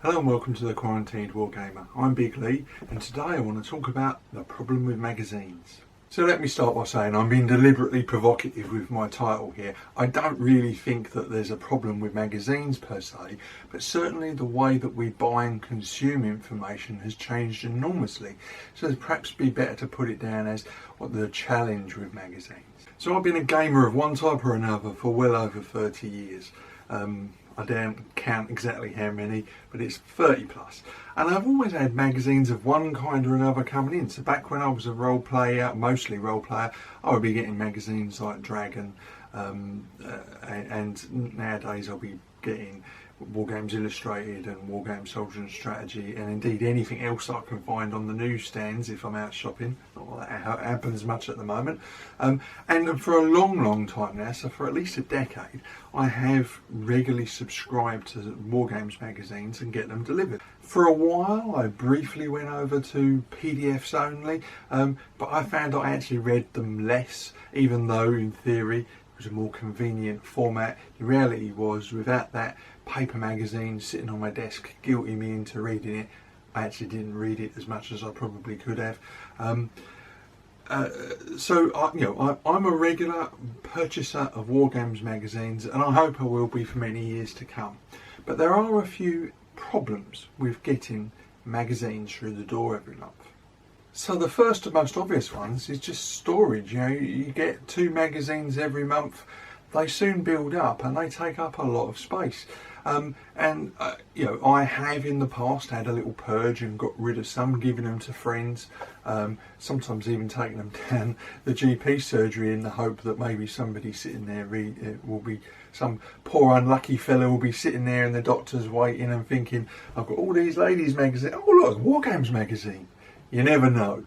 Hello and welcome to the Quarantined Wargamer. I'm Big Lee and today I want to talk about the problem with magazines. So let me start by saying I'm being deliberately provocative with my title here. I don't really think that there's a problem with magazines per se, but certainly the way that we buy and consume information has changed enormously. So it'd perhaps be better to put it down as what the challenge with magazines. So I've been a gamer of one type or another for well over 30 years. I don't count exactly how many, but it's 30 plus. And I've always had magazines of one kind or another coming in. So back when I was a role player, mostly role player, I would be getting magazines like Dragon, and nowadays I'll be getting Wargames Illustrated and Wargame Soldier and Strategy, and indeed anything else I can find on the newsstands if I'm out shopping. Not that happens much at the moment. And for a long time now, so for at least a decade, I have regularly subscribed to Wargames magazines and get them delivered. For a while I briefly went over to PDFs only, but I found I actually read them less, even though in theory was a more convenient format. The reality was, without that paper magazine sitting on my desk guilting me into reading it, I actually didn't read it as much as I probably could have. I'm a regular purchaser of Wargames magazines, and I hope I will be for many years to come. But there are a few problems with getting magazines through the door every month. So the first and most obvious ones is just storage. You get 2 magazines every month. They soon build up and they take up a lot of space. I have in the past had a little purge and got rid of some, giving them to friends, sometimes even taking them down the GP surgery in the hope that maybe somebody sitting there some poor unlucky fellow will be sitting there and the doctor's waiting and thinking, I've got all these ladies magazines. Oh look, Wargames magazine. You never know.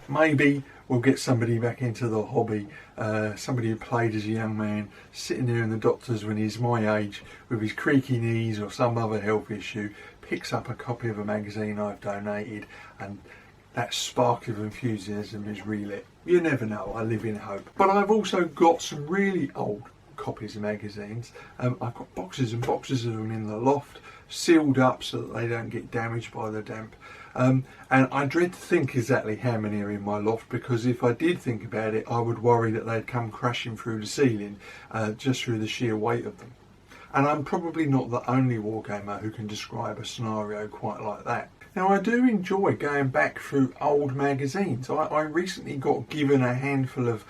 Maybe we'll get somebody back into the hobby, somebody who played as a young man, sitting there in the doctors when he's my age with his creaky knees or some other health issue, picks up a copy of a magazine I've donated, and that spark of enthusiasm is relit. You never know, I live in hope. But I've also got some really old copies of magazines. I've got boxes and boxes of them in the loft, sealed up so that they don't get damaged by the damp. And I dread to think exactly how many are in my loft, because if I did think about it, I would worry that they'd come crashing through the ceiling just through the sheer weight of them. And I'm probably not the only wargamer who can describe a scenario quite like that. Now, I do enjoy going back through old magazines. I recently got given a handful of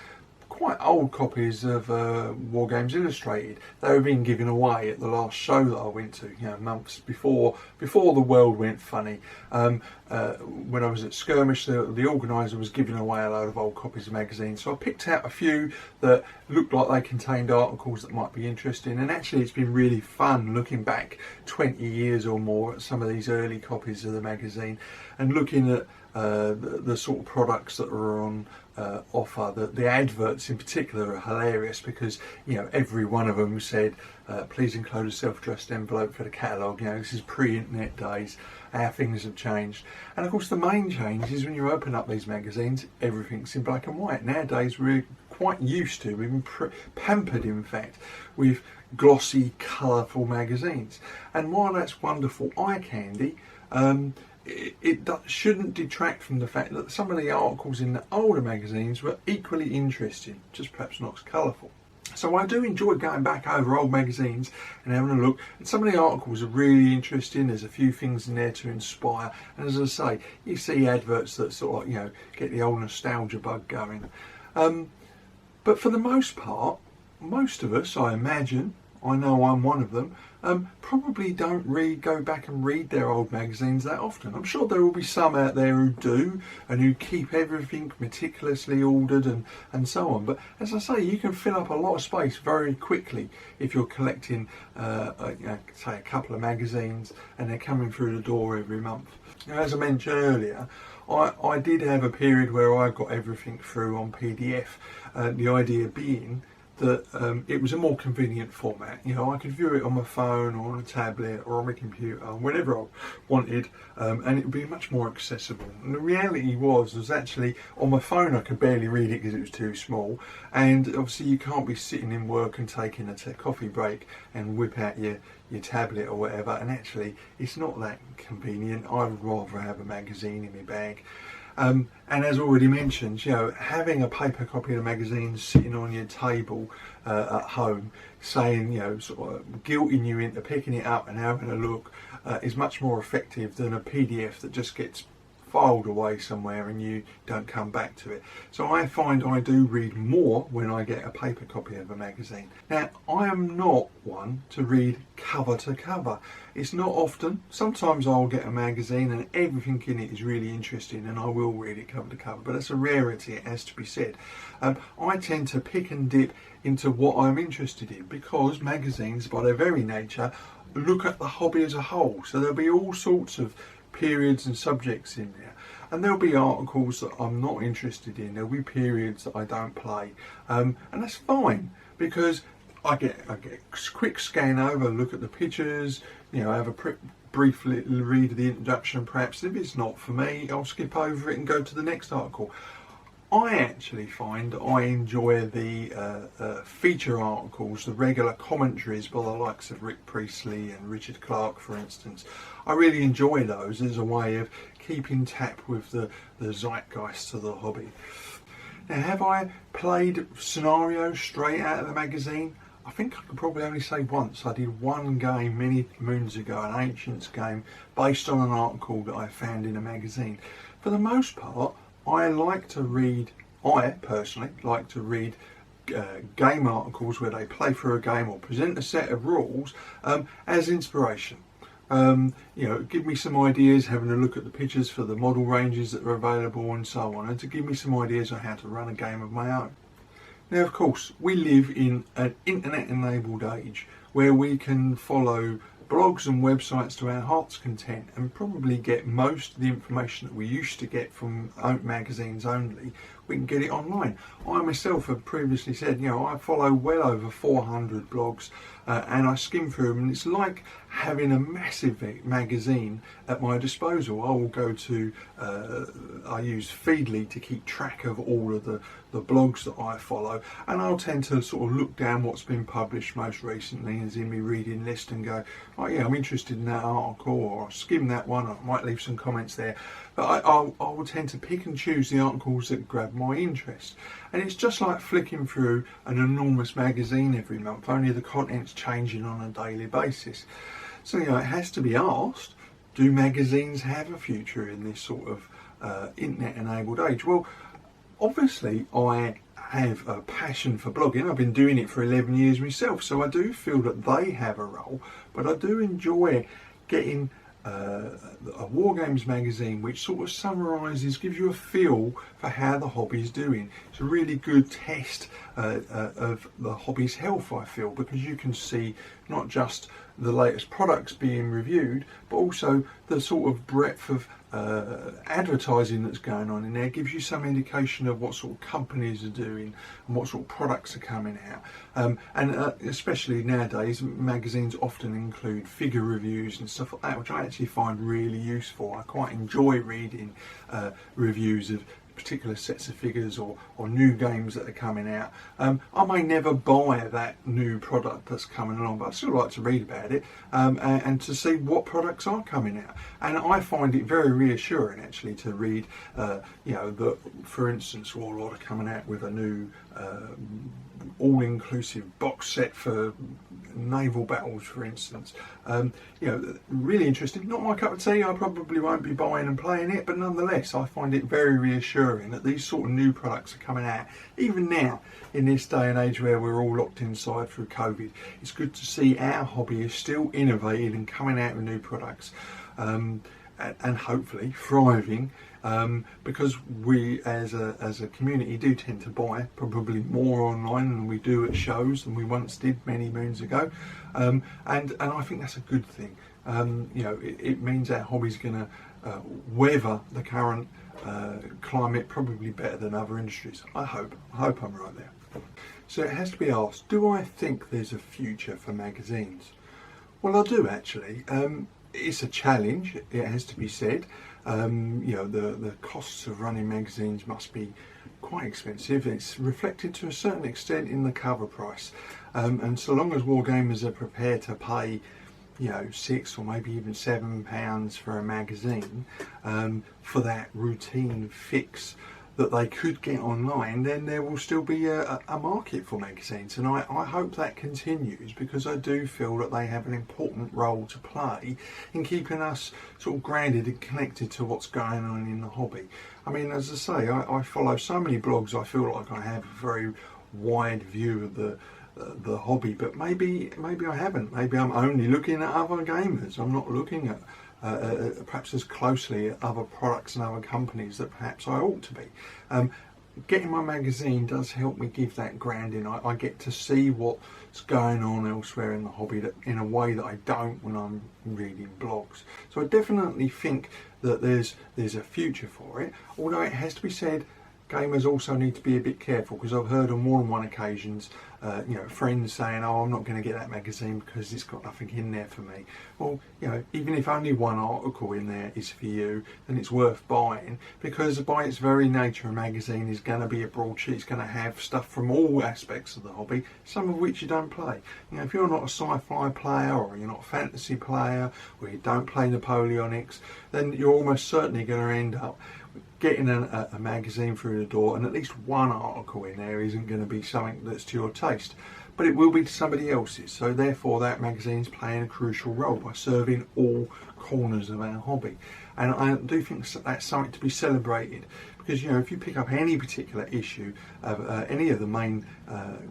quite old copies of Wargames Illustrated. They were being given away at the last show that I went to, months before the world went funny. When I was at Skirmish, the organiser was giving away a load of old copies of magazines, so I picked out a few that looked like they contained articles that might be interesting, and actually it's been really fun looking back 20 years or more at some of these early copies of the magazine and looking at the sort of products that are on offer. The adverts in particular are hilarious because every one of them said please include a self-addressed envelope for the catalogue. This is pre-internet days, how things have changed. And of course the main change is when you open up these magazines, everything's in black and white. Nowadays we're quite used to, we've been pampered in fact with glossy colourful magazines, and while that's wonderful eye candy, it shouldn't detract from the fact that some of the articles in the older magazines were equally interesting, just perhaps not as colourful. So I do enjoy going back over old magazines and having a look, and some of the articles are really interesting. There's a few things in there to inspire, and as I say, you see adverts that sort of get the old nostalgia bug going. But for the most part, most of us, I imagine, I know I'm one of them, probably don't go back and read their old magazines that often. I'm sure there will be some out there who do and who keep everything meticulously ordered and so on. But as I say, you can fill up a lot of space very quickly if you're collecting, say, a couple of magazines and they're coming through the door every month. Now, as I mentioned earlier, I did have a period where I got everything through on PDF. The idea being that it was a more convenient format. You know, I could view it on my phone or on a tablet or on my computer whenever I wanted, and it would be much more accessible. And the reality was actually on my phone I could barely read it because it was too small, and obviously you can't be sitting in work and taking a coffee break and whip out your tablet or whatever, and actually it's not that convenient. I would rather have a magazine in my bag. And as already mentioned, you know, having a paper copy of the magazine sitting on your table at home, saying, you know, sort of guilting you into picking it up and having a look, is much more effective than a PDF that just gets filed away somewhere and you don't come back to it. So I find I do read more when I get a paper copy of a magazine. Now, I am not one to read cover to cover. It's not often. Sometimes I'll get a magazine and everything in it is really interesting and I will read it cover to cover, but that's a rarity, it has to be said. I tend to pick and dip into what I'm interested in, because magazines, by their very nature, look at the hobby as a whole. So there'll be all sorts of periods and subjects in there, and there'll be articles that I'm not interested in, there'll be periods that I don't play, and that's fine, because I get a quick scan over, look at the pictures, you know, have a brief little read of the introduction perhaps. If it's not for me, I'll skip over it and go to the next article. I actually find I enjoy the feature articles, the regular commentaries by the likes of Rick Priestley and Richard Clarke, for instance. I really enjoy those as a way of keeping tap with the zeitgeist of the hobby. Now, have I played scenarios straight out of the magazine? I think I could probably only say once. I did one game many moons ago, an Ancients game, based on an article that I found in a magazine. For the most part, I personally like to read game articles where they play through a game or present a set of rules as inspiration. You know, give me some ideas, having a look at the pictures for the model ranges that are available and so on, and to give me some ideas on how to run a game of my own. Now, of course, we live in an internet-enabled age where we can follow blogs and websites to our heart's content and probably get most of the information that we used to get from magazines only. We can get it online. I myself have previously said, you know, I follow well over 400 blogs and I skim through them, and it's like having a massive magazine at my disposal. I will go to, I use Feedly to keep track of all of the blogs that I follow, and I'll tend to sort of look down what's been published most recently as in my reading list and go, oh yeah, I'm interested in that article, or I'll skim that one, I might leave some comments there. But I will tend to pick and choose the articles that grab my interest. And it's just like flicking through an enormous magazine every month, only the content's changing on a daily basis. So, you know, it has to be asked, do magazines have a future in this sort of internet-enabled age? Well, obviously I have a passion for blogging. I've been doing it for 11 years myself, so I do feel that they have a role, but I do enjoy getting a Wargames magazine which sort of summarises, gives you a feel for how the hobby's doing. It's a really good test of the hobby's health, I feel, because you can see not just the latest products being reviewed, but also the sort of breadth of advertising that's going on in there. Gives you some indication of what sort of companies are doing and what sort of products are coming out, and especially nowadays magazines often include figure reviews and stuff like that, which I actually find really useful. I quite enjoy reading reviews of particular sets of figures or new games that are coming out. I may never buy that new product that's coming along, but I still like to read about it and to see what products are coming out. And I find it very reassuring actually to read, you know, that for instance Warlord are coming out with a new all-inclusive box set for naval battles, for instance. You know, really interesting. Not my cup of tea. I probably won't be buying and playing it, but nonetheless I find it very reassuring that these sort of new products are coming out. Even now, in this day and age where we're all locked inside through COVID, it's good to see our hobby is still innovating and coming out with new products, and hopefully thriving, because we as a community do tend to buy probably more online than we do at shows than we once did many moons ago, and I think that's a good thing. You know, it means our hobby's going to weather the current climate probably better than other industries. I hope I'm right there. So it has to be asked, do I think there's a future for magazines? Well, I do actually. It's a challenge, it has to be said. You know, the costs of running magazines must be quite expensive. It's reflected to a certain extent in the cover price. And so long as wargamers are prepared to pay, you know, £6 or maybe even £7 for a magazine, for that routine fix that they could get online, then there will still be a market for magazines, and I hope that continues, because I do feel that they have an important role to play in keeping us sort of grounded and connected to what's going on in the hobby. I mean, as I say, I follow so many blogs, I feel like I have a very wide view of the hobby, but maybe I haven't. Maybe I'm only looking at other gamers. I'm not looking at perhaps as closely at other products and other companies that perhaps I ought to be. Getting my magazine does help me give that grounding. I get to see what's going on elsewhere in the hobby in a way that I don't when I'm reading blogs. So I definitely think that there's a future for it, although it has to be said, gamers also need to be a bit careful, because I've heard on more than one occasions, you know, friends saying, "Oh, I'm not going to get that magazine because it's got nothing in there for me." Well, you know, even if only one article in there is for you, then it's worth buying, because by its very nature, a magazine is going to be a broadsheet. It's going to have stuff from all aspects of the hobby, some of which you don't play. You know, if you're not a sci-fi player, or you're not a fantasy player, or you don't play Napoleonics, then you're almost certainly going to end up getting a magazine through the door, and at least one article in there isn't going to be something that's to your taste, but it will be to somebody else's. So therefore that magazine's playing a crucial role by serving all corners of our hobby, and I do think that's something to be celebrated, because, you know, if you pick up any particular issue of any of the main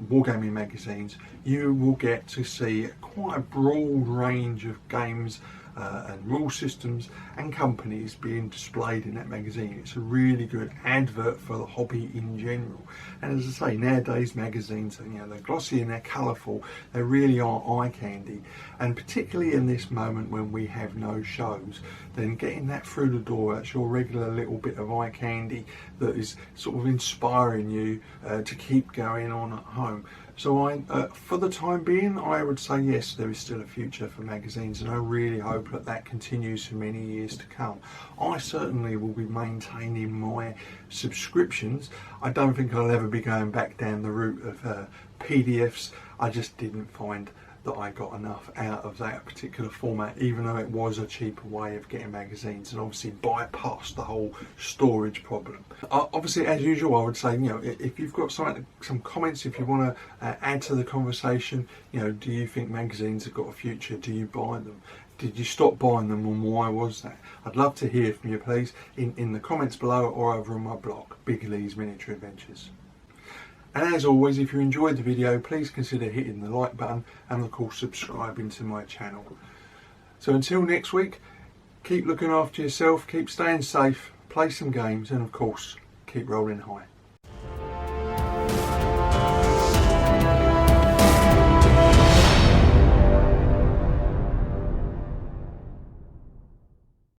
wargaming magazines, you will get to see quite a broad range of games and rule systems and companies being displayed in that magazine. It's a really good advert for the hobby in general. And as I say, nowadays magazines, you know, they're glossy and they're colourful. They really are eye candy. And particularly in this moment when we have no shows, then getting that through the door, that's your regular little bit of eye candy that is sort of inspiring you to keep going on at home. So for the time being, I would say yes, there is still a future for magazines, and I really hope that that continues for many years to come. I certainly will be maintaining my subscriptions. I don't think I'll ever be going back down the route of PDFs. I just didn't find that I got enough out of that particular format, even though it was a cheaper way of getting magazines, and obviously bypassed the whole storage problem. Obviously, as usual, I would say, you know, if you've got some comments, if you want to add to the conversation, you know, do you think magazines have got a future? Do you buy them? Did you stop buying them, and why was that? I'd love to hear from you, please, in the comments below or over on my blog, Big Lee's Miniature Adventures. And as always, if you enjoyed the video, please consider hitting the like button and of course subscribing to my channel. So until next week, keep looking after yourself, keep staying safe, play some games, and of course, keep rolling high.